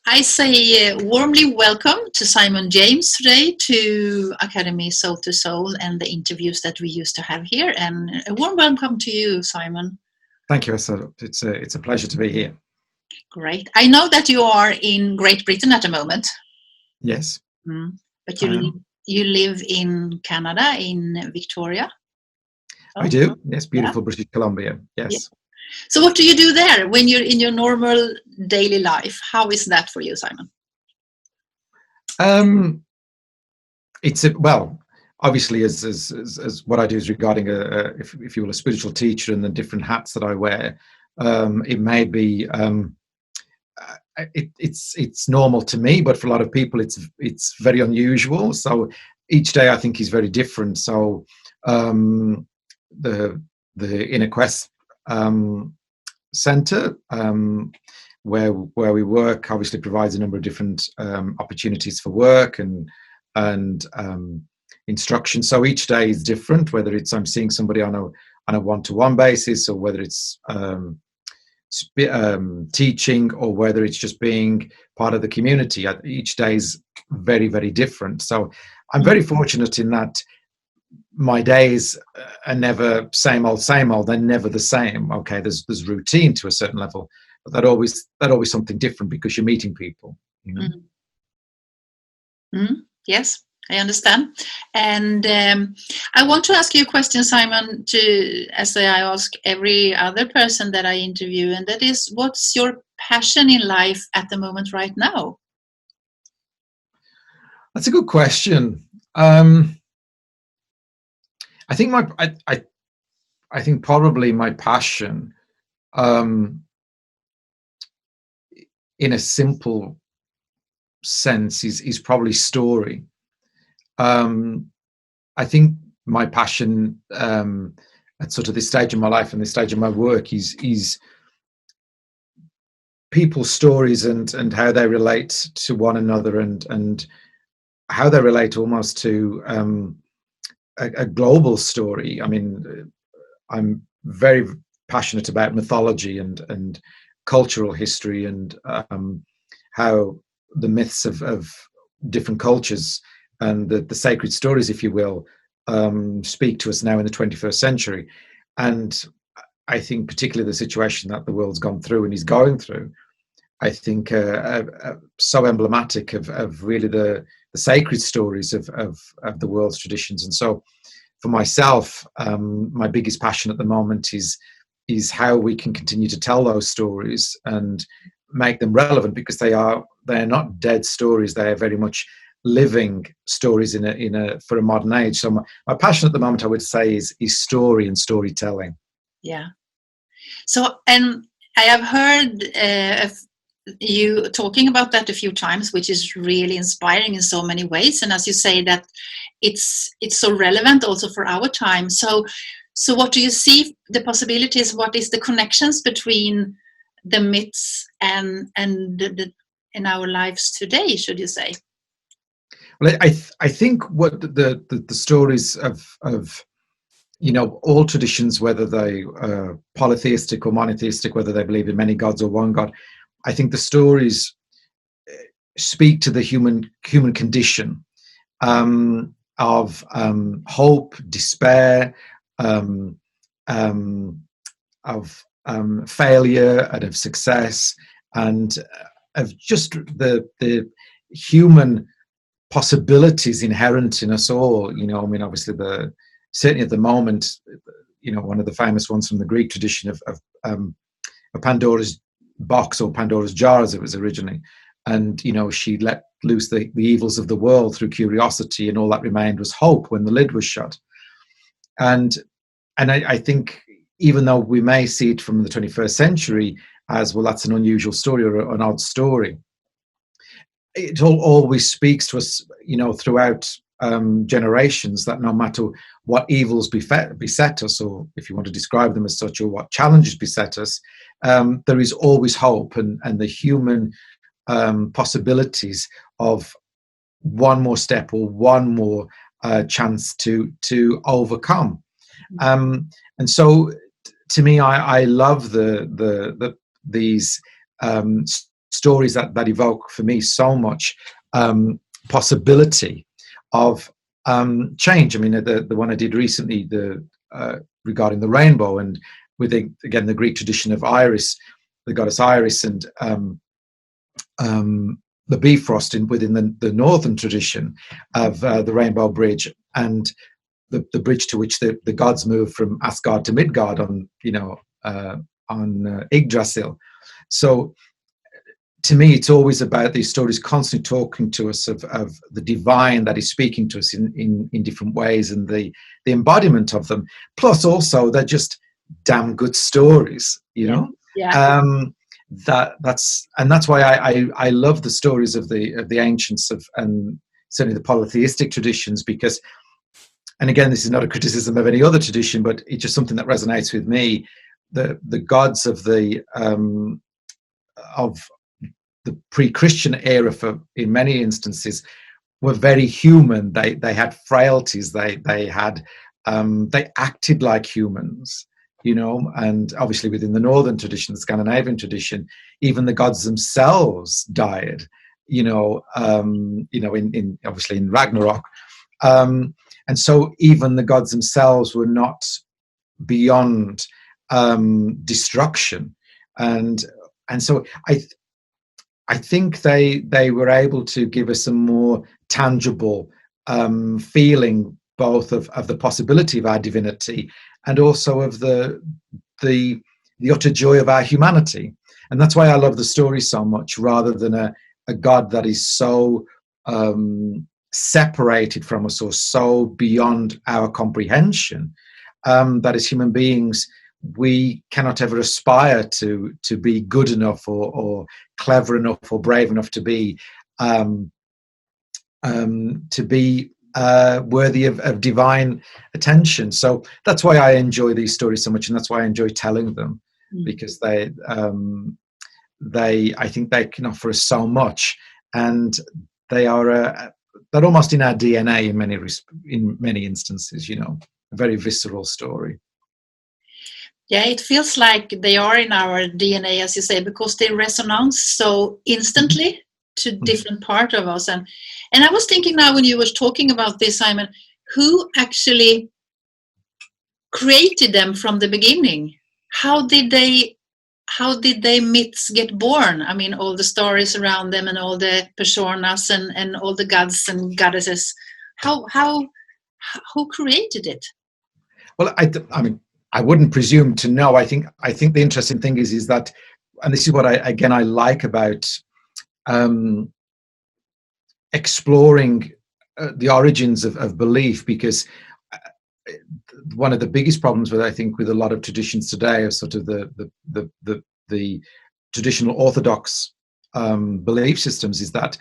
I say warmly welcome to Simon James today to Academy Soul to Soul and the interviews that we used to have here. And a warm welcome to you, Simon. Thank you, Esther. It's a pleasure to be here. Great. I know that you are in Great Britain at the moment. Yes. But you live in Canada, in Victoria. I do. Yes, beautiful British Columbia. Yes. Yeah. So what do you do there when you're in your normal daily life? How is that for you, Simon? Well, obviously, as what I do is regarding if you will, a spiritual teacher and the different hats that I wear. It may be it's normal to me, but for a lot of people, it's very unusual. So each day, I think, is very different. So the Inner Quest Center, where we work, obviously provides a number of different opportunities for work and instruction. So each day is different, whether it's I'm seeing somebody on a one-to-one basis, or whether it's teaching, or whether it's just being part of the community. Each day is very, very different. So I'm very fortunate in that my days are never same old. They're never the same. Okay, there's routine to a certain level, but that always something different because you're meeting people. You know? Yes, I understand. And I want to ask you a question, Simon, as I ask every other person that I interview, and that is, what's your passion in life at the moment right now? That's a good question. I think I think probably my passion, in a simple sense, is probably story. I think my passion at sort of this stage of my life and this stage of my work is people's stories and how they relate to one another and how they relate almost to a global story. I mean, I'm very passionate about mythology and cultural history and how the myths of different cultures and the sacred stories, if you will, speak to us now in the 21st century. And I think particularly the situation that the world's gone through and is going through, I think so emblematic of really the sacred stories of the world's traditions. And so for myself, my biggest passion at the moment is how we can continue to tell those stories and make them relevant, because they're not dead stories. They are very much living stories for a modern age. So my passion at the moment, I would say, is story and storytelling. Yeah. So, and I have heard you talking about that a few times, which is really inspiring in so many ways. And as you say, that it's so relevant also for our time. So what do you see the possibilities? What is the connections between the myths and in our lives today, should you say? Well, I think what the stories of all traditions, whether they polytheistic or monotheistic, whether they believe in many gods or one god, I think the stories speak to the human condition, of hope, despair, of failure and of success, and of just the human possibilities inherent in us all. I mean, obviously certainly at the moment, one of the famous ones from the Greek tradition of Pandora's box, or Pandora's jar as it was originally, and she let loose the evils of the world through curiosity, and all that remained was hope when the lid was shut. And I think, even though we may see it from the 21st century as, well, that's an unusual story or an odd story, it always speaks to us, throughout generations, that no matter what evils beset us, or if you want to describe them as such, or what challenges beset us, there is always hope and the human possibilities of one more step or one more chance to overcome. And so, to me, I love these stories that evoke for me so much possibility of change. I mean, the one I did recently, regarding the rainbow, and with again the Greek tradition of Iris, the goddess Iris, and the Bifrost within the northern tradition of the Rainbow Bridge, and the bridge to which the gods move from Asgard to Midgard on Yggdrasil. So to me, it's always about these stories constantly talking to us of the divine that is speaking to us in different ways, and the embodiment of them. Plus, also, they're just damn good stories, you know. Yeah. That's why I love the stories of the ancients and certainly the polytheistic traditions, because, and again, this is not a criticism of any other tradition, but it's just something that resonates with me. The gods of the pre-Christian era, in many instances, were very human. They had frailties. They acted like humans, you know. And obviously, within the northern tradition, the Scandinavian tradition, even the gods themselves died. In obviously in Ragnarok, and so even the gods themselves were not beyond destruction, and so I think they were able to give us a more tangible feeling, both of the possibility of our divinity and also of the utter joy of our humanity. And that's why I love the story so much, rather than a God that is so separated from us or so beyond our comprehension, that as human beings we cannot ever aspire to be good enough or clever enough or brave enough to be worthy of divine attention. So that's why I enjoy these stories so much, and that's why I enjoy telling them, because they I think they can offer us so much, and they're almost in our DNA in many instances. You know, a very visceral story. Yeah, it feels like they are in our DNA, as you say, because they resonate so instantly to different part of us. And I was thinking now, when you were talking about this, Simon, who actually created them from the beginning? How did they myths get born? I mean, all the stories around them and all the personas and all the gods and goddesses. Who created it? Well, I mean, I wouldn't presume to know. I think the interesting thing is that, and this is what I like about exploring the origins of belief, because one of the biggest problems with a lot of traditions today, of sort of the traditional orthodox belief systems, is that,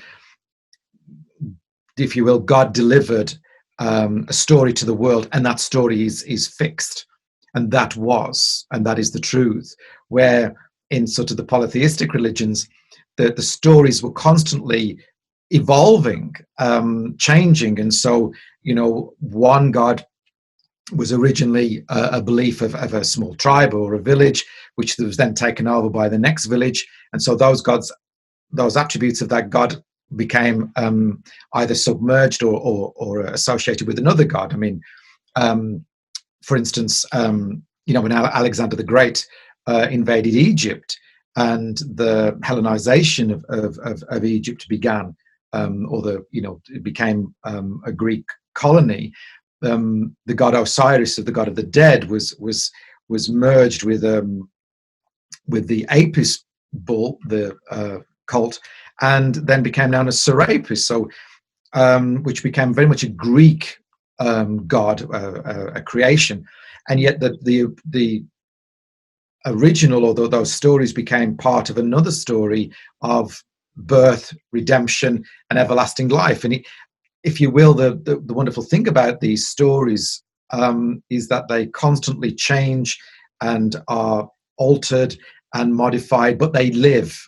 if you will, God delivered a story to the world, and that story is fixed, and that is the truth. Where in sort of the polytheistic religions, the stories were constantly evolving, changing, and so, you know, one God was originally a belief of a small tribe or a village, which was then taken over by the next village, and so those attributes of that God became either submerged or associated with another god. I mean, for instance, when Alexander the Great invaded Egypt, and the Hellenization of Egypt began, it became a Greek colony. The god Osiris, the god of the dead, was merged with the Apis bull, the cult, and then became known as Serapis, so which became very much a Greek god, a creation, and yet the original, although those stories became part of another story of birth, redemption, and everlasting life. And if you will, the wonderful thing about these stories is that they constantly change and are altered and modified, but they live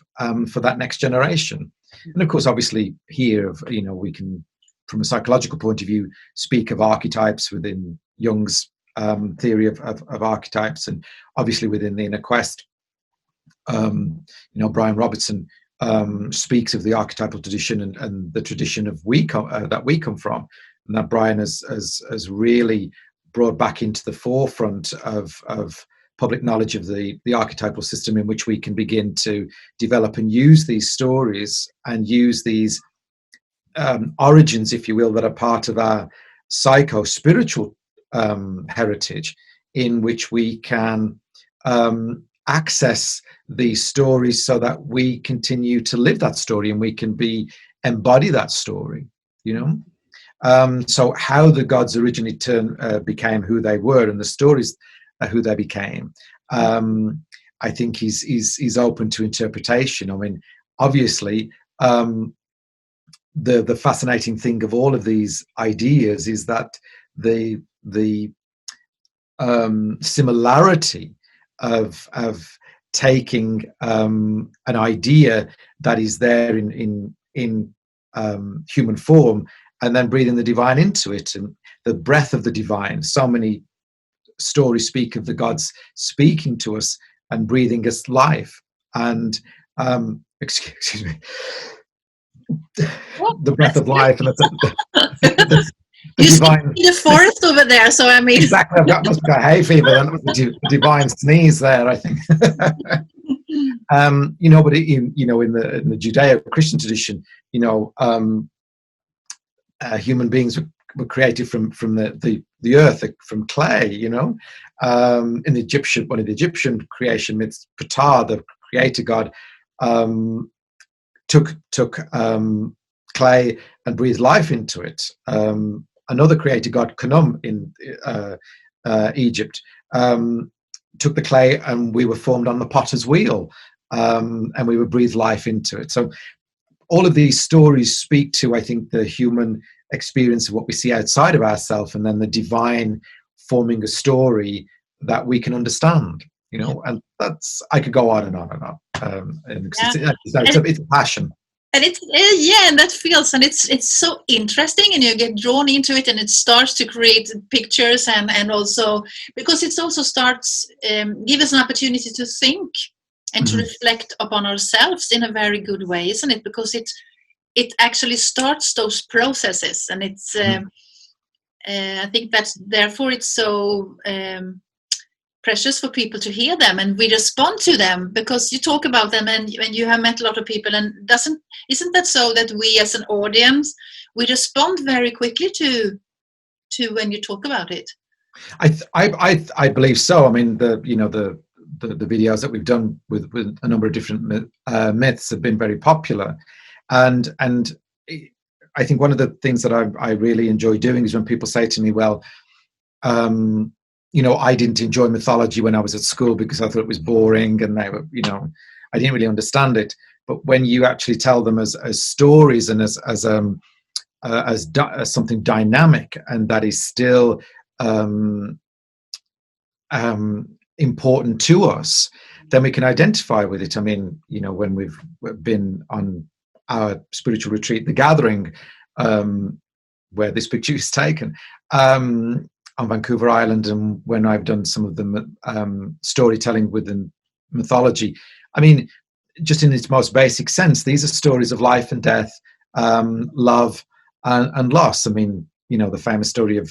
for that next generation. And of course, obviously, here, we can, from a psychological point of view, speak of archetypes within Jung's theory of archetypes, and obviously within the inner quest, Brian Robertson speaks of the archetypal tradition and the tradition of that we come from, and that Brian has really brought back into the forefront of public knowledge of the archetypal system, in which we can begin to develop and use these stories and use these origins, if you will, that are part of our psycho-spiritual heritage, in which we can access these stories so that we continue to live that story and we can embody that story, you know. So how the gods originally became who they were, and the stories who they became, I think is open to interpretation. I mean, obviously, the fascinating thing of all of these ideas is that the similarity of taking an idea that is there in human form, and then breathing the divine into it, and the breath of the divine. So many stories speak of the gods speaking to us and breathing us life. And excuse me, the breath of life, and the You divine. see the forest over there, so I mean. Exactly, must have got hay fever. Then was the divine sneeze there, I think. You know, but in the Judeo-Christian tradition, you know, human beings were created from the earth, from clay. You know, in one of the Egyptian creation myths, Ptah, the creator god, took clay and breathed life into it. Another creator god, Khnum, in Egypt, took the clay, and we were formed on the potter's wheel, and we were breathed life into it. So all of these stories speak to, I think, the human experience of what we see outside of ourselves, and then the divine forming a story that we can understand, you know. And that's, I could go on and on and on. It's a passion. And it's and that feels, and it's so interesting, and you get drawn into it, and it starts to create pictures, and also because it also starts give us an opportunity to think and to reflect upon ourselves in a very good way, isn't it? Because it actually starts those processes, and it's I think that's therefore it's so precious for people to hear them, and we respond to them because you talk about them, and you have met a lot of people, and isn't that so that we as an audience, we respond very quickly to when you talk about it? I believe so. I mean, the videos that we've done with a number of different myths have been very popular, and I think one of the things that I really enjoy doing is when people say to me, well, you know, I didn't enjoy mythology when I was at school because I thought it was boring, and they were, you know, I didn't really understand it. But when you actually tell them as stories, and as something dynamic, and that is still important to us, then we can identify with it. I mean, you know, when we've been on our spiritual retreat, The Gathering, where this picture is taken, on Vancouver Island, and when I've done some of the storytelling within mythology, I mean, just in its most basic sense, these are stories of life and death, love and loss. I mean, you know, the famous story of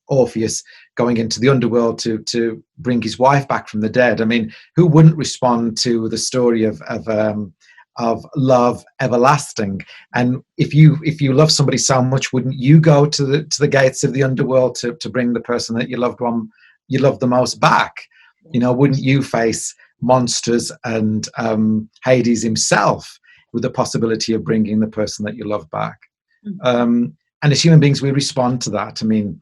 Orpheus going into the underworld to bring his wife back from the dead. I mean, who wouldn't respond to the story of love everlasting? And if you love somebody so much, wouldn't you go to the gates of the underworld to bring the person that you loved the most back? You know, wouldn't you face monsters and Hades himself with the possibility of bringing the person that you love back? And as human beings, we respond to that. I mean,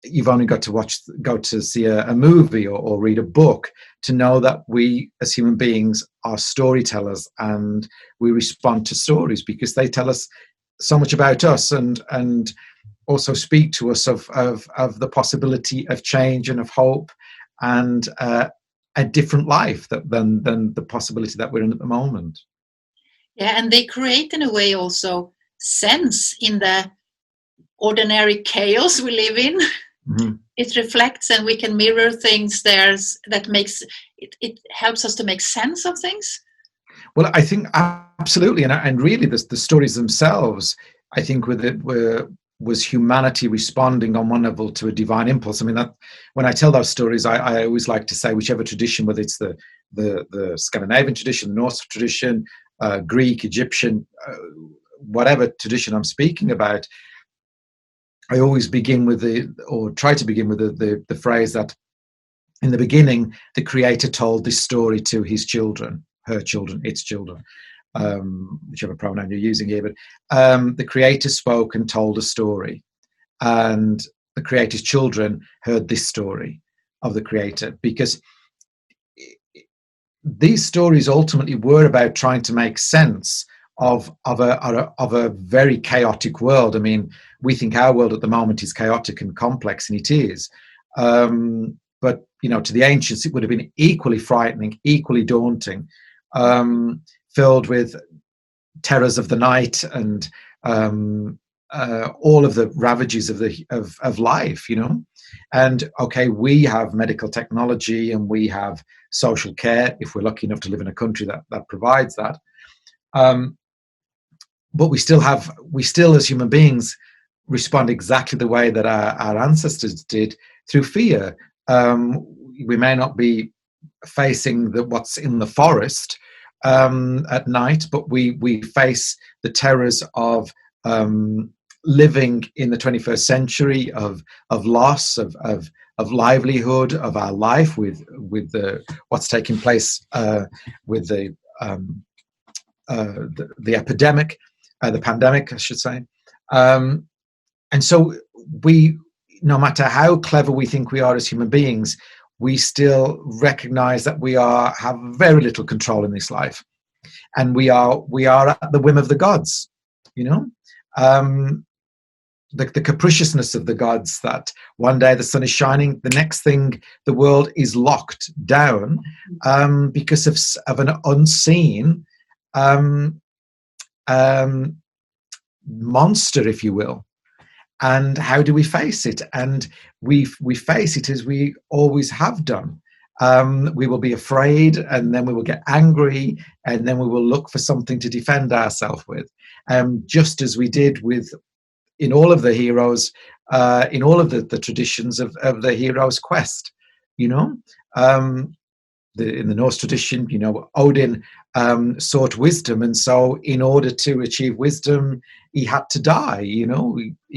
you've only got to go to see a movie or read a book to know that we as human beings are storytellers, and we respond to stories because they tell us so much about us, and also speak to us of the possibility of change and of hope, and a different life than the possibility that we're in at the moment. Yeah, and they create in a way also sense in the ordinary chaos we live in. It reflects, and we can mirror things there that makes it helps us to make sense of things. Well, I think absolutely, and really, the stories themselves, I think, with it was humanity responding on one level to a divine impulse. I mean, that when I tell those stories, I always like to say, whichever tradition, whether it's the Scandinavian tradition, the Norse tradition, Greek, Egyptian, whatever tradition I'm speaking about, I always begin with or try to begin with the phrase that in the beginning, the creator told this story to his children, her children, its children, whichever pronoun you're using here. But the creator spoke and told a story, and the creator's children heard this story of the creator, because these stories ultimately were about trying to make sense of a very chaotic world. I mean, we think our world at the moment is chaotic and complex, and it is. But to the ancients, it would have been equally frightening, equally daunting, filled with terrors of the night and all of the ravages of life. And okay, we have medical technology and we have social care, if we're lucky enough to live in a country that provides that. But we still, as human beings, respond exactly the way that our ancestors did, through fear. We may not be facing what's in the forest at night, but we face the terrors of living in the 21st century, of loss of livelihood, of our life, with what's taking place with the epidemic, the pandemic, I should say. And so no matter how clever we think we are as human beings, we still recognize that we have very little control in this life, and we are at the whim of the gods. The capriciousness of the gods, that one day the sun is shining, the next thing the world is locked down because of an unseen monster, if you will. And how do we face it? And we face it as we always have done. We will be afraid, and then we will get angry, and then we will look for something to defend ourselves with. Just as we did in all of the heroes, in all of the traditions of the hero's quest. In the Norse tradition, Odin sought wisdom, and so in order to achieve wisdom, he had to die. He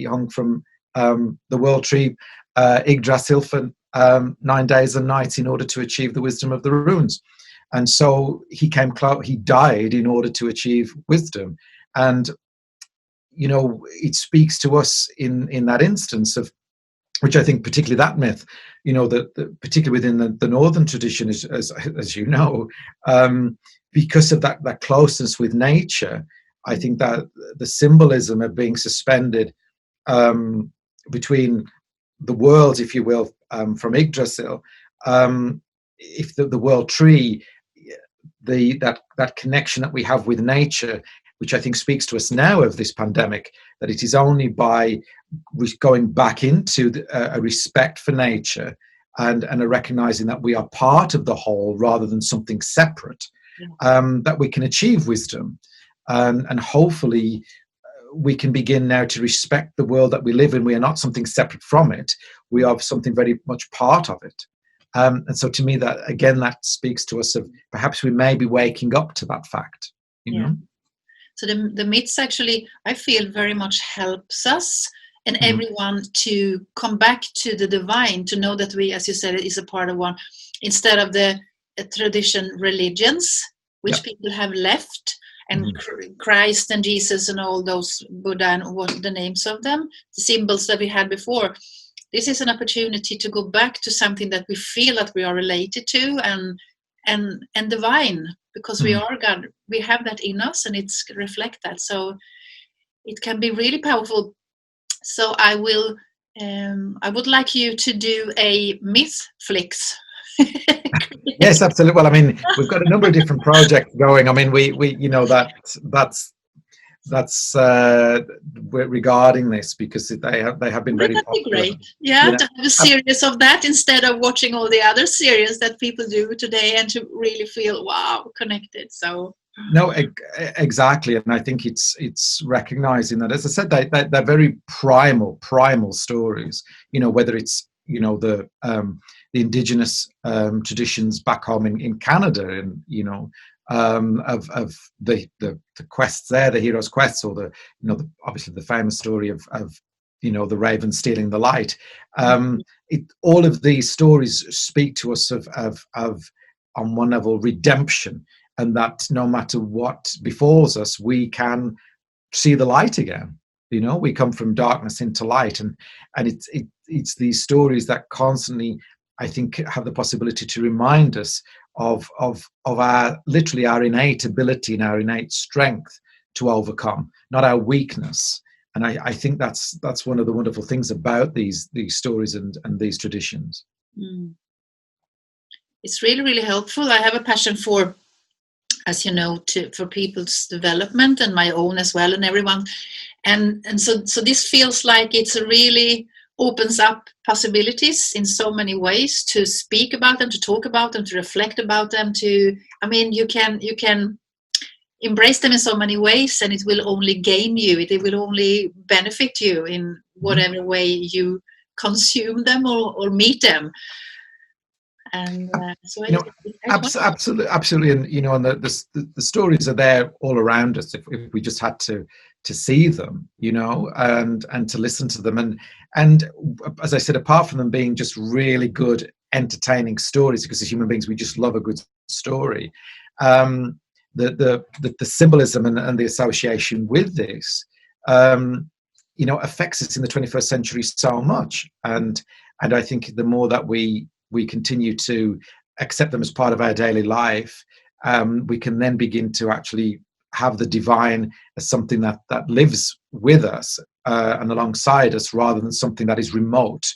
hung from the world tree Yggdrasil for 9 days and nights in order to achieve the wisdom of the runes, and so he died in order to achieve wisdom. And it speaks to us in that instance of, which I think particularly that myth, particularly within the northern tradition, as you know, because of that closeness with nature, I think that the symbolism of being suspended between the worlds, if you will, from Yggdrasil, if the world tree, that connection that we have with nature, which I think speaks to us now of this pandemic, that it is only by going back into a respect for nature and a recognizing that we are part of the whole rather than something separate, that we can achieve wisdom. And hopefully we can begin now to respect the world that we live in. We are not something separate from it. We are something very much part of it. And so to me, that speaks to us of perhaps we may be waking up to that fact. You know? So the myths actually, I feel, very much helps us and everyone to come back to the divine, to know that we, as you said, is a part of one, instead of the tradition religions, which people have left, and Christ and Jesus and all those Buddha and what the names of them, the symbols that we had before. This is an opportunity to go back to something that we feel that we are related to and divine, because we are God. We have that in us, and it's reflect that. So it can be really powerful. So I would like you to do a myth flicks. Yes, absolutely. Well, I mean, we've got a number of different projects going. I mean, we that's regarding this, because they have been very popular. Great, to have a series of that instead of watching all the other series that people do today, and to really feel connected. So No, exactly, and I think it's recognizing that, as I said, they're very primal stories. Whether it's the indigenous traditions back home in Canada, and of the quests there, the hero's quests, or obviously the famous story of the raven stealing the light. All of these stories speak to us of on one level redemption, and that no matter what befalls us, we can see the light again. We come from darkness into light, and it's these stories that constantly, I think, have the possibility to remind us of our literally our innate ability and our innate strength to overcome, not our weakness. And I think that's one of the wonderful things about these stories and these traditions. It's really, really helpful. I have a passion for, as you know, for people's development, and my own as well, and everyone. And so this feels like it's really opens up possibilities in so many ways to speak about them, to talk about them, to reflect about them. You can embrace them in so many ways, and it will only gain you. It will only benefit you in whatever way you consume them or meet them. And so absolutely, and the stories are there all around us if we just had to see them, and to listen to them, and as I said, apart from them being just really good, entertaining stories, because as human beings we just love a good story, the symbolism and the association with this, affects us in the 21st century so much, and I think the more that we continue to accept them as part of our daily life, we can then begin to actually have the divine as something that lives with us and alongside us, rather than something that is remote,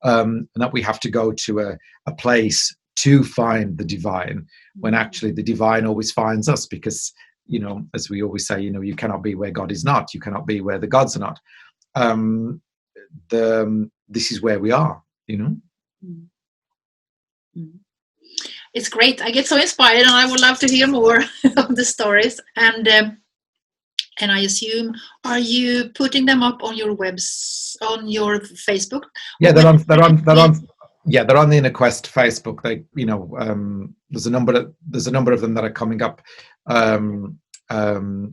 and that we have to go to a place to find the divine, when actually the divine always finds us, because, as we always say, you cannot be where God is not, you cannot be where the gods are not. This is where we are. It's great. I get so inspired, and I would love to hear more of the stories. And I assume, are you putting them up on your on your Facebook? Yeah, they're on the Inner Quest Facebook. They, there's a number of them that are coming up,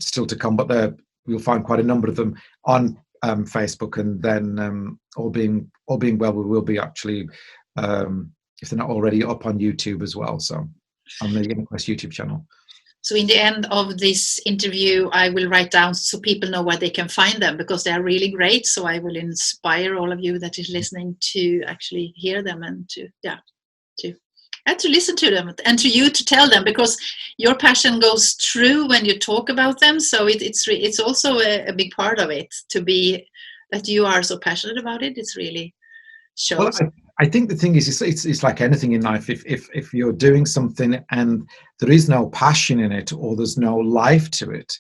still to come, but you'll find quite a number of them on Facebook, and then all being well, we will be actually, if they're not already, up on YouTube as well, so on the Inner Quest YouTube channel. So in the end of this interview, I will write down so people know where they can find them, because they are really great. So I will inspire all of you that is listening to actually hear them, and to listen to them, and to you to tell them, because your passion goes through when you talk about them. So it's also a big part of it, to be that you are so passionate about it. It's really shows. Well, I think the thing is, it's like anything in life. If you're doing something and there is no passion in it, or there's no life to it,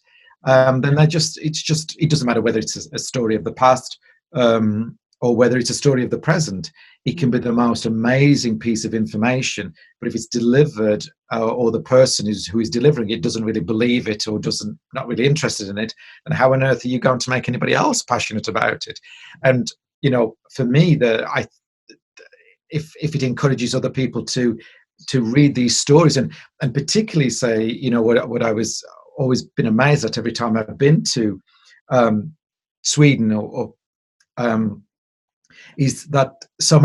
then it doesn't matter whether it's a story of the past, or whether it's a story of the present. It can be the most amazing piece of information, but if it's delivered, or the person who is delivering it doesn't really believe it, or not really interested in it, then how on earth are you going to make anybody else passionate about it? And for me, if it encourages other people to read these stories, and particularly say, what I was always been amazed at every time I've been to Sweden, or is that so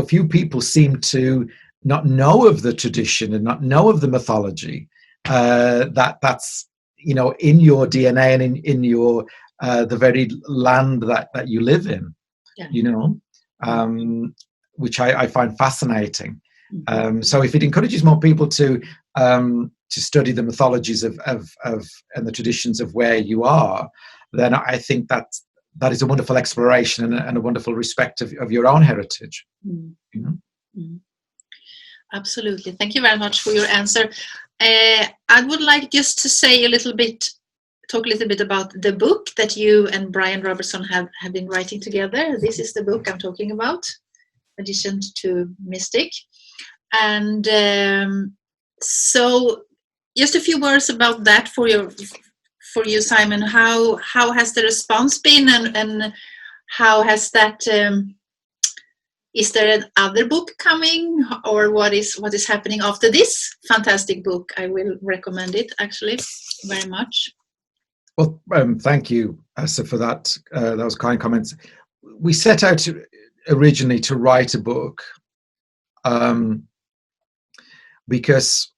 few people seem to not know of the tradition and not know of the mythology, that's in your DNA, and in your the very land that you live in. Yeah. Which I find fascinating. So if it encourages more people to study the mythologies of and the traditions of where you are, then I think that is a wonderful exploration and a wonderful respect of your own heritage. Absolutely. Thank you very much for your answer. I would like just to talk a little bit about the book that you and Brian Robertson have been writing together. This is the book I'm talking about, Addition to Mystic. And so just a few words about that for you, Simon. How has the response been, and how has that? Is there another book coming, or what is happening after this fantastic book? I will recommend it actually very much. Well, thank you, Asa, for that. Those kind comments. We set out originally to write a book because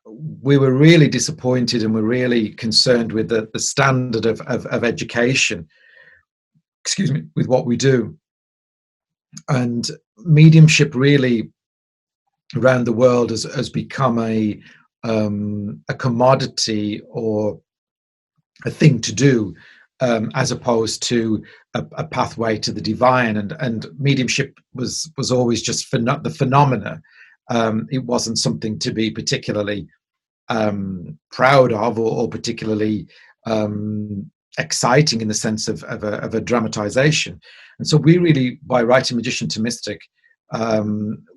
we were really disappointed and were really concerned with the standard of education, excuse me, with what we do. And mediumship really around the world has become a commodity or a thing to do, as opposed to a pathway to the divine. And mediumship was always just the phenomena. It wasn't something to be particularly proud of or particularly exciting in the sense of a dramatization. And so we really, by writing Magician to Mystic,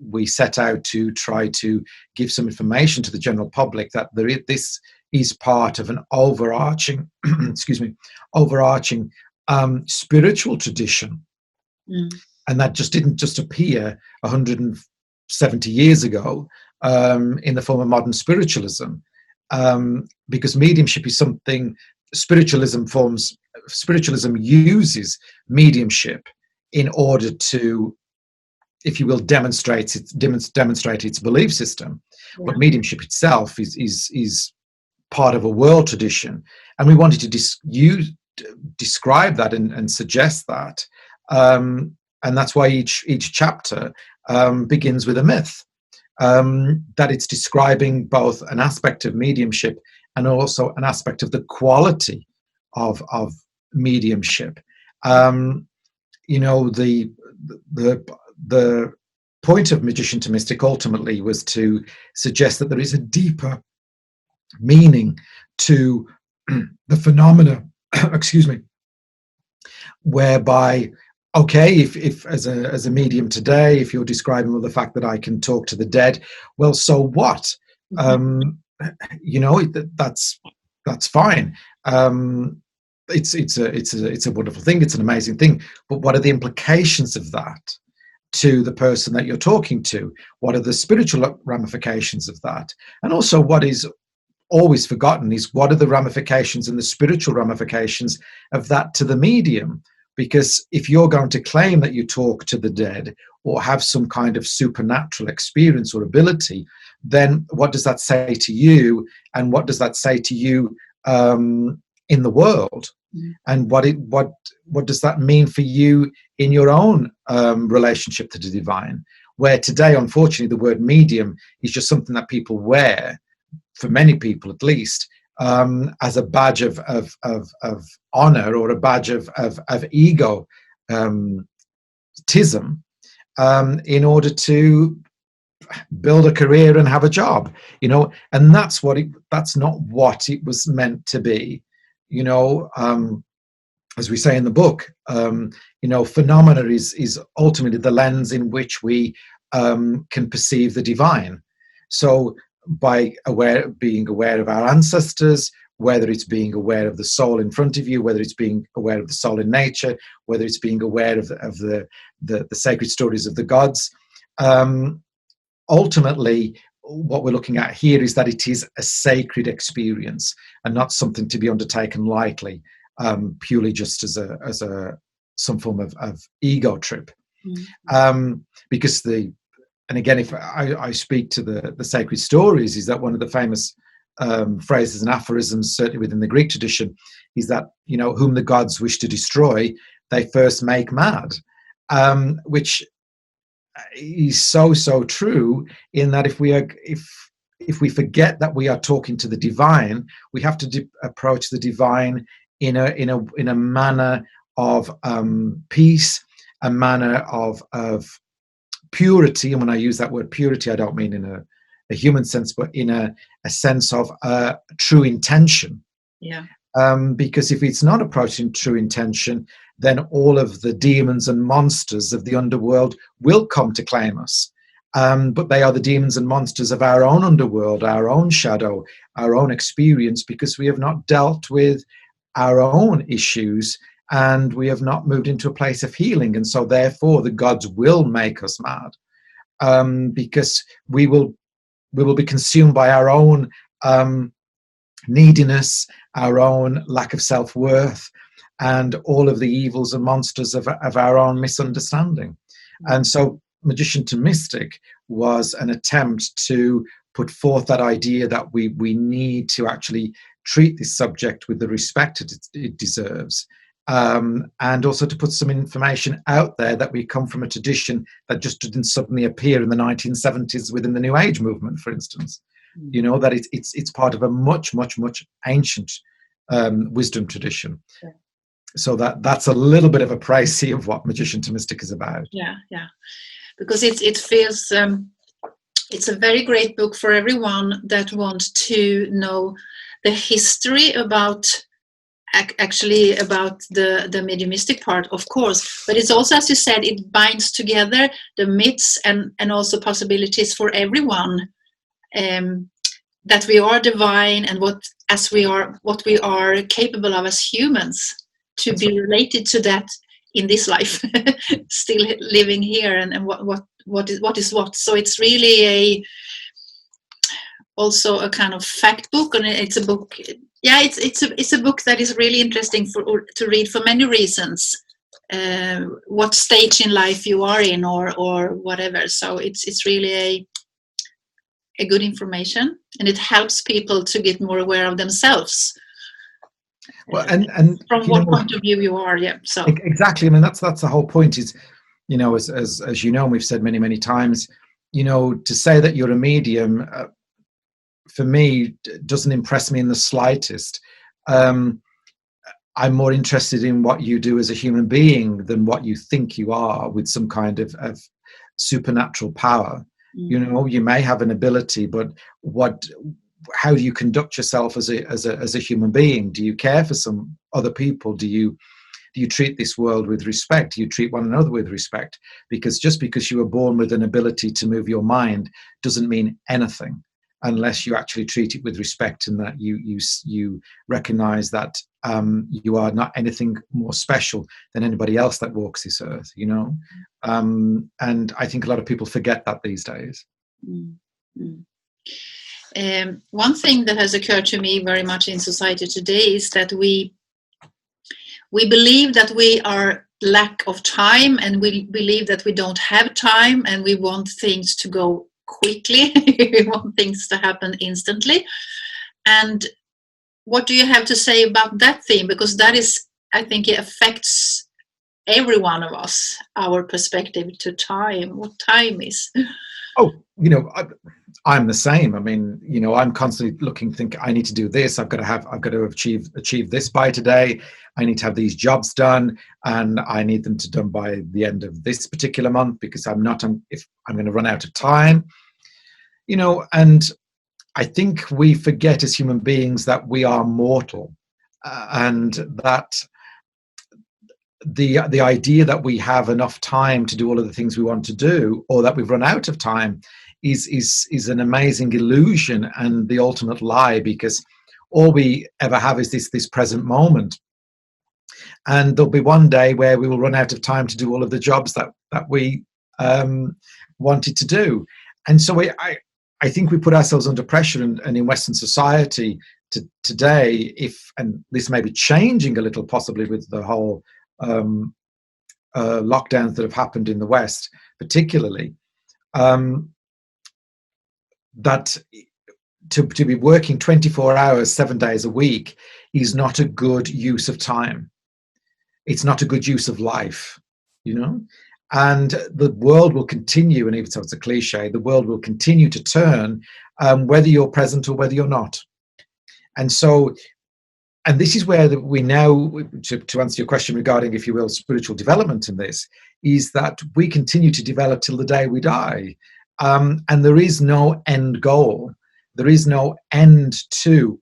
we set out to try to give some information to the general public that this is part of an overarching overarching spiritual tradition. And that just didn't just appear 170 years ago in the form of modern spiritualism, because mediumship is something spiritualism uses mediumship in order to, if you will, demonstrate its belief system. Yeah. But mediumship itself is part of a world tradition, and we wanted to describe that and suggest that, and that's why each chapter begins with a myth, that it's describing both an aspect of mediumship and also an aspect of the quality of mediumship. You know, the point of Magician to Mystic ultimately was to suggest that there is a deeper meaning to the phenomena, excuse me, whereby, okay, if as a medium today, if you're describing the fact that I can talk to the dead, well, so what? You know, that's fine. It's a wonderful thing. It's an amazing thing. But what are the implications of that to the person that you're talking to? What are the spiritual ramifications of that? And also, what is always forgotten is what are the ramifications and the spiritual ramifications of that to the medium? Because if you're going to claim that you talk to the dead or have some kind of supernatural experience or ability, then what does that say to you? And what does that say to you in the world? And what does that mean for you in your own relationship to the divine? Where today, unfortunately, the word medium is just something that people wear, for many people at least, as a badge of honor or a badge of egotism, in order to build a career and have a job, you know. And that's not what it was meant to be, you know. As we say in the book, you know, phenomena is ultimately the lens in which we can perceive the divine. So by being aware of our ancestors, whether it's being aware of the soul in front of you, whether it's being aware of the soul in nature, whether it's being aware of the sacred stories of the gods, ultimately what we're looking at here is that it is a sacred experience and not something to be undertaken lightly, purely just as some form of ego trip. Because and again, if I speak to the sacred stories, is that one of the famous phrases and aphorisms, certainly within the Greek tradition, is that, you know, whom the gods wish to destroy, they first make mad, which is so true, in that if we forget that we are talking to the divine, we have to approach the divine in a manner of peace, a manner of purity. And when I use that word purity, I don't mean in a human sense, but in a sense of true intention. Yeah. Because if it's not approaching true intention, then all of the demons and monsters of the underworld will come to claim us. but they are the demons and monsters of our own underworld, our own shadow, our own experience, because we have not dealt with our own issues and we have not moved into a place of healing. And so therefore the gods will make us mad, because we will be consumed by our own neediness, our own lack of self-worth, and all of the evils and monsters of our own misunderstanding. And so Magician to Mystic was an attempt to put forth that idea that we need to actually treat this subject with the respect it deserves, and also to put some information out there that we come from a tradition that just didn't suddenly appear in the 1970s within the New Age movement, for instance. You know, that it's part of a much ancient wisdom tradition. Yeah. So that's a little bit of a précis of what Magician to Mystic is about. Yeah, because it feels it's a very great book for everyone that wants to know the history about actually about the mediumistic part, of course, but it's also, as you said, it binds together the myths and also possibilities for everyone, that we are divine and what we are capable of as humans, to That's be right. related to that in this life, still living here, and what is what. So it's really also a kind of fact book, and it's a book. Yeah, it's a book that is really interesting to read for many reasons. What stage in life you are in, or whatever. So it's really a good information, and it helps people to get more aware of themselves. Well, and from what point of view you are, yeah. So exactly. I mean, that's the whole point. Is, you know, as you know, and we've said many times, you know, to say that you're a medium, for me, doesn't impress me in the slightest. I'm more interested in what you do as a human being than what you think you are with some kind of supernatural power. You know, you may have an ability, but how do you conduct yourself as a human being? Do you care for some other people? Do you treat this world with respect? Do you treat one another with respect? Because just because you were born with an ability to move your mind doesn't mean anything unless you actually treat it with respect, and that you recognize that you are not anything more special than anybody else that walks this earth, you know. And I think a lot of people forget that these days. One thing that has occurred to me very much in society today is that we believe that we are lack of time, and we believe that we don't have time, and we want things to go quickly. We want things to happen instantly. And what do you have to say about that theme? Because that is, I think, it affects every one of us, our perspective to time, what time is. Oh, you know, I'm the same. I mean, you know, I'm constantly looking, think I need to do this. I've got to achieve this by today. I need to have these jobs done, and I need them to done by the end of this particular month, because if I'm going to run out of time, you know. And I think we forget as human beings that we are mortal, and that the idea that we have enough time to do all of the things we want to do, or that we've run out of time, is an amazing illusion and the ultimate lie, because all we ever have is this present moment. And there'll be one day where we will run out of time to do all of the jobs that we wanted to do. And so I think we put ourselves under pressure, and in Western society today, and this may be changing a little, possibly with the whole lockdowns that have happened in the West, particularly, that to be working 24 hours, 7 days a week is not a good use of time. It's not a good use of life, you know. And the world will continue, and even though it's a cliche, the world will continue to turn, whether you're present or whether you're not. And so, and this is where we now, to answer your question regarding, if you will, spiritual development in this, is that we continue to develop till the day we die. And there is no end goal. There is no end to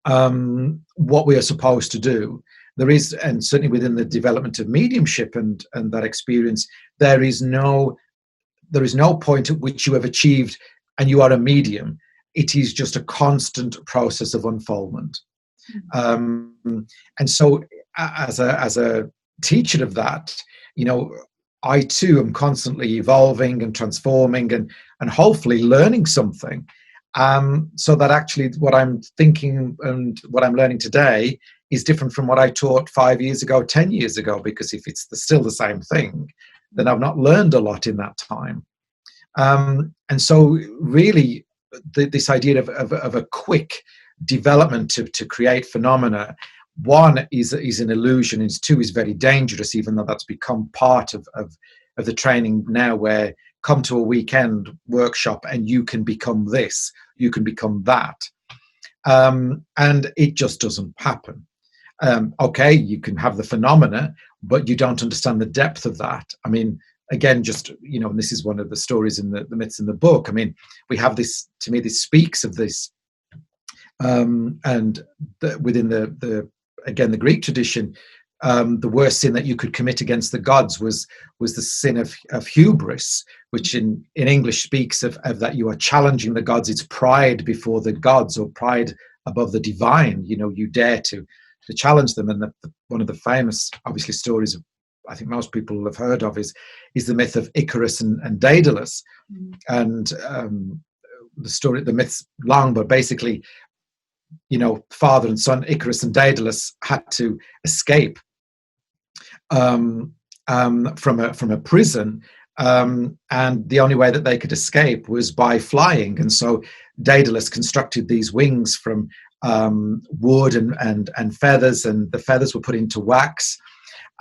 what we are supposed to do. There is, and certainly within the development of mediumship and that experience, there is no there is no point at which you have achieved and you are a medium. It is just a constant process of unfoldment. And so as a teacher of that, I too am constantly evolving and transforming and hopefully learning something. So that actually what I'm thinking and what I'm learning today is different from what I taught 5 years ago, 10 years ago, because if it's still the same thing, then I've not learned a lot in that time. And so really this idea of a quick development to create phenomena, one is an illusion, and two is very dangerous, even though that's become part of the training now, where come to a weekend workshop and you can become this, you can become that. And it just doesn't happen. Okay, you can have the phenomena, but you don't understand the depth of that. I mean, again, just, and this is one of the stories in the myths in the book. I mean, we have this, to me, this speaks of this, and within the Greek tradition, the worst sin that you could commit against the gods was the sin of hubris, which in English speaks of that you are challenging the gods. It's pride before the gods, or pride above the divine. You dare to challenge them. And one of the famous, obviously, stories I think most people have heard of is the myth of Icarus and Daedalus. And the myth's long, but basically, father and son Icarus and Daedalus had to escape from a prison, and the only way that they could escape was by flying. And so Daedalus constructed these wings from wood and feathers, and the feathers were put into wax.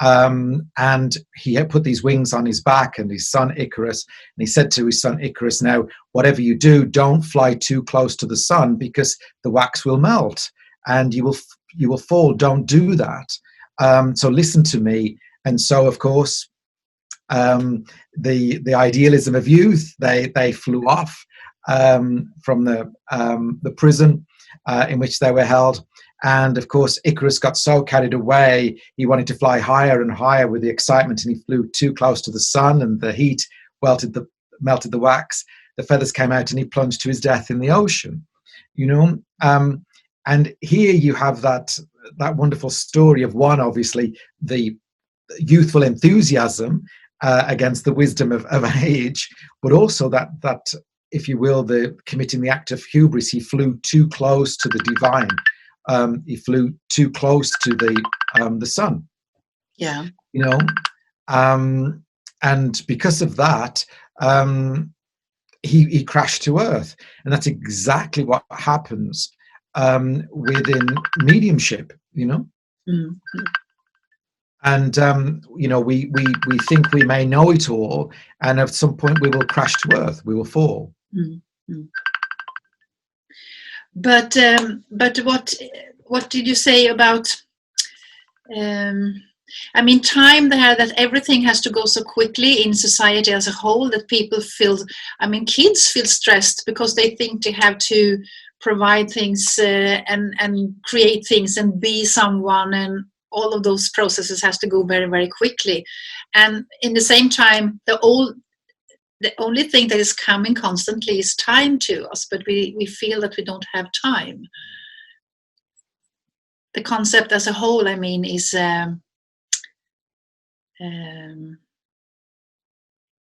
And he had put these wings on his back and his son Icarus, and he said to his son Icarus, now, whatever you do, don't fly too close to the sun, because the wax will melt and you will fall. Don't do that. So listen to me. And so, of course, the idealism of youth, they flew off from the prison in which they were held. And of course, Icarus got so carried away, he wanted to fly higher and higher with the excitement, and he flew too close to the sun, and the heat melted the wax. The feathers came out, and he plunged to his death in the ocean. And here you have that wonderful story of one, obviously, the youthful enthusiasm against the wisdom of age, but also that, if you will, the committing the act of hubris. He flew too close to the divine. He flew too close to the sun. Yeah. And because of that, he crashed to earth, and that's exactly what happens within mediumship. Mm-hmm. And we think we may know it all, and at some point we will crash to earth. We will fall. Mm-hmm. But what did you say about time there, that everything has to go so quickly in society as a whole, that people feel, kids feel stressed because they think they have to provide things and create things and be someone, and all of those processes has to go very, very quickly. And in the same time, the only thing that is coming constantly is time to us, but we feel that we don't have time. The concept as a whole, is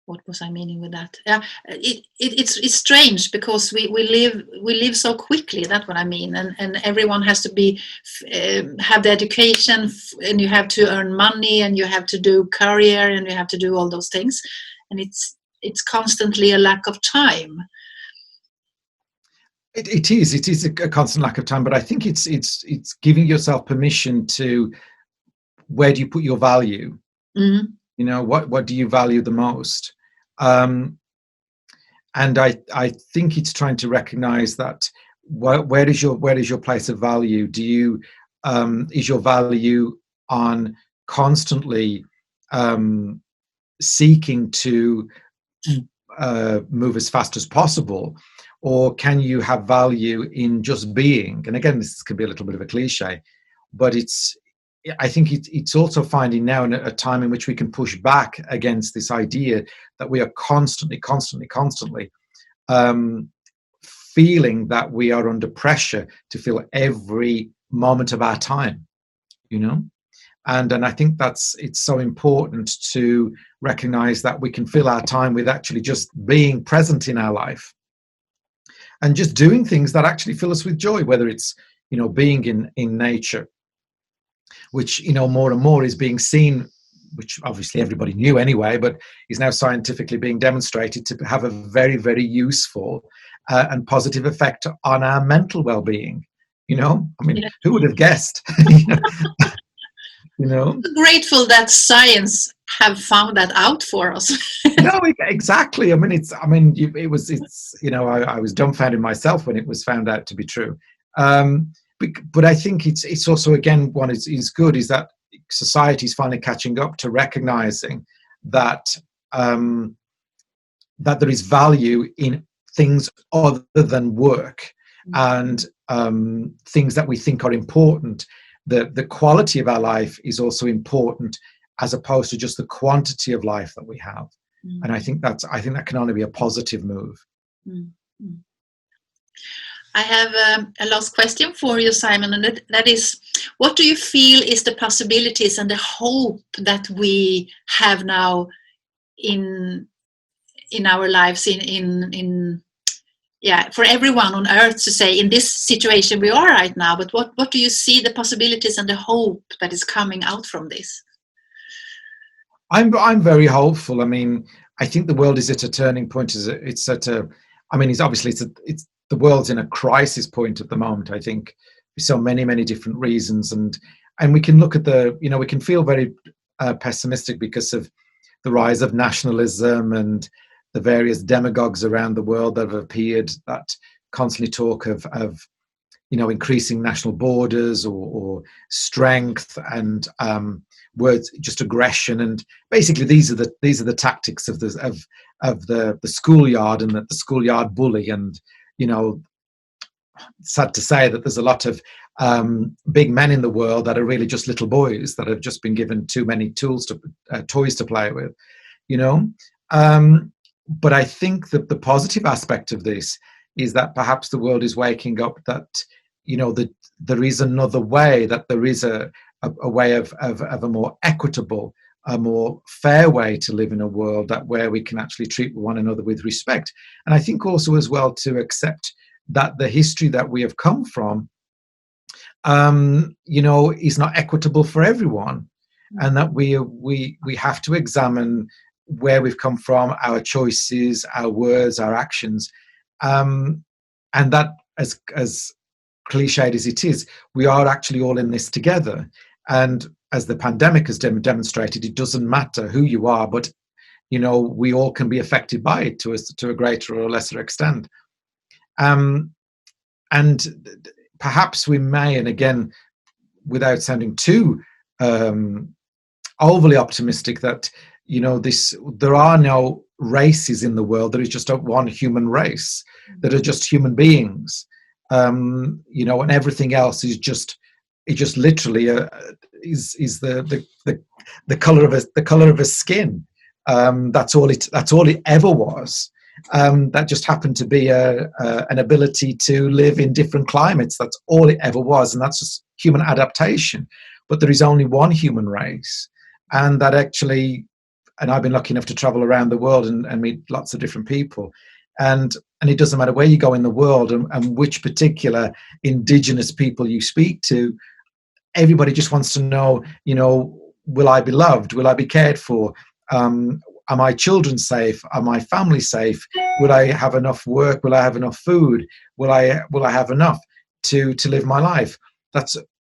what was I meaning with that? It's strange, because we live so quickly. That's what I mean. And everyone has to have the education, and you have to earn money, and you have to do career, and you have to do all those things, and it's constantly a lack of time. It is a constant lack of time, but I think it's giving yourself permission to, where do you put your value? Mm-hmm. What do you value the most? And I think it's trying to recognize that, where is your place of value? Do you is your value on constantly seeking to move as fast as possible, or can you have value in just being? And again, this can be a little bit of a cliche, but I think it's also finding now in a time in which we can push back against this idea that we are constantly feeling that we are under pressure to fill every moment of our time, you know. And I think it's so important to recognize that we can fill our time with actually just being present in our life and just doing things that actually fill us with joy, whether it's, you know, being in nature, which, you know, more and more is being seen, which obviously everybody knew anyway, but is now scientifically being demonstrated to have a very, very useful and positive effect on our mental well-being. You know, I mean, Yeah. who would have guessed? You know, Grateful that science have found that out for us. no, exactly. I mean, it's, you know, I was dumbfounded myself when it was found out to be true. But I think it's also, again, one is good is that society is finally catching up to recognizing that that there is value in things other than work and things that we think are important. The quality of our life is also important, as opposed to just the quantity of life that we have. And I think that can only be a positive move. I have a last question for you, Simon, and that is, what do you feel is the possibilities and the hope that we have now in our lives, for everyone on earth, to say, in this situation we are right now, but what do you see the possibilities and the hope that is coming out from this? I'm very hopeful. I mean, I think the world is at a turning point. It's the world's in a crisis point at the moment, I think, for so many different reasons. And we can look at we can feel very pessimistic because of the rise of nationalism and the various demagogues around the world that have appeared that constantly talk of increasing national borders or strength and words, just aggression. And basically these are the tactics of the schoolyard and the schoolyard bully. And, you know, sad to say that there's a lot of big men in the world that are really just little boys that have just been given too many toys to play with, you know. But I think that the positive aspect of this is that perhaps the world is waking up that, you know, that there is another way, that there is a way of a more equitable, a more fair way to live in a world where we can actually treat one another with respect. And I think also as well to accept that the history that we have come from, you know, is not equitable for everyone, and that we have to examine where we've come from, our choices, our words, our actions, and that, as cliched as it is, we are actually all in this together. And as the pandemic has demonstrated, it doesn't matter who you are, but, you know, we all can be affected by it to a greater or lesser extent. And perhaps we may, and again, without sounding too overly optimistic, that, you know, there are no races in the world. There is just one human race that are just human beings, you know, and everything else is just literally is the color of a skin. That's all it ever was. That just happened to be an ability to live in different climates. That's all it ever was, and that's just human adaptation. But there is only one human race, and that actually, and I've been lucky enough to travel around the world and meet lots of different people, and it doesn't matter where you go in the world and which particular indigenous people you speak to, everybody just wants to know, you know, will I be loved? Will I be cared for? Are my children safe? Are my family safe? Will I have enough work? Will I have enough food? Will I have enough to live my life?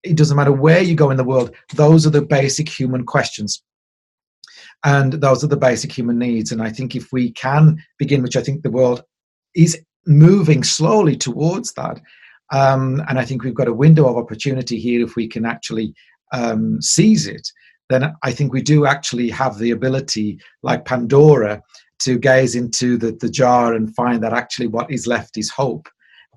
It doesn't matter where you go in the world. Those are the basic human questions. And those are the basic human needs. And I think if we can begin, which I think the world is moving slowly towards that, and I think we've got a window of opportunity here if we can actually seize it, then I think we do actually have the ability, like Pandora, to gaze into the jar and find that actually what is left is hope.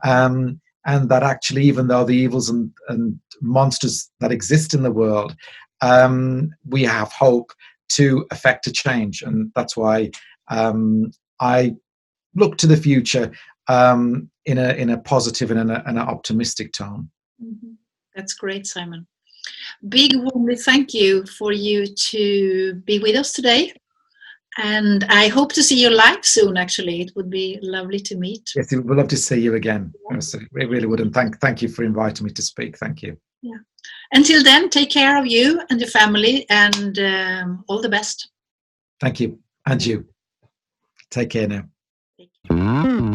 And and that actually, even though the evils and monsters that exist in the world, we have hope to affect a change. And that's why I look to the future in a positive and an optimistic tone. Mm-hmm. That's great, Simon. Big warmly thank you for you to be with us today. And I hope to see you live soon, actually. It would be lovely to meet. Yes, we'd love to see you again. It really would. And thank you for inviting me to speak. Thank you. Yeah. Until then, take care of you and your family, and all the best. Thank you. And you. Take care now. Take care.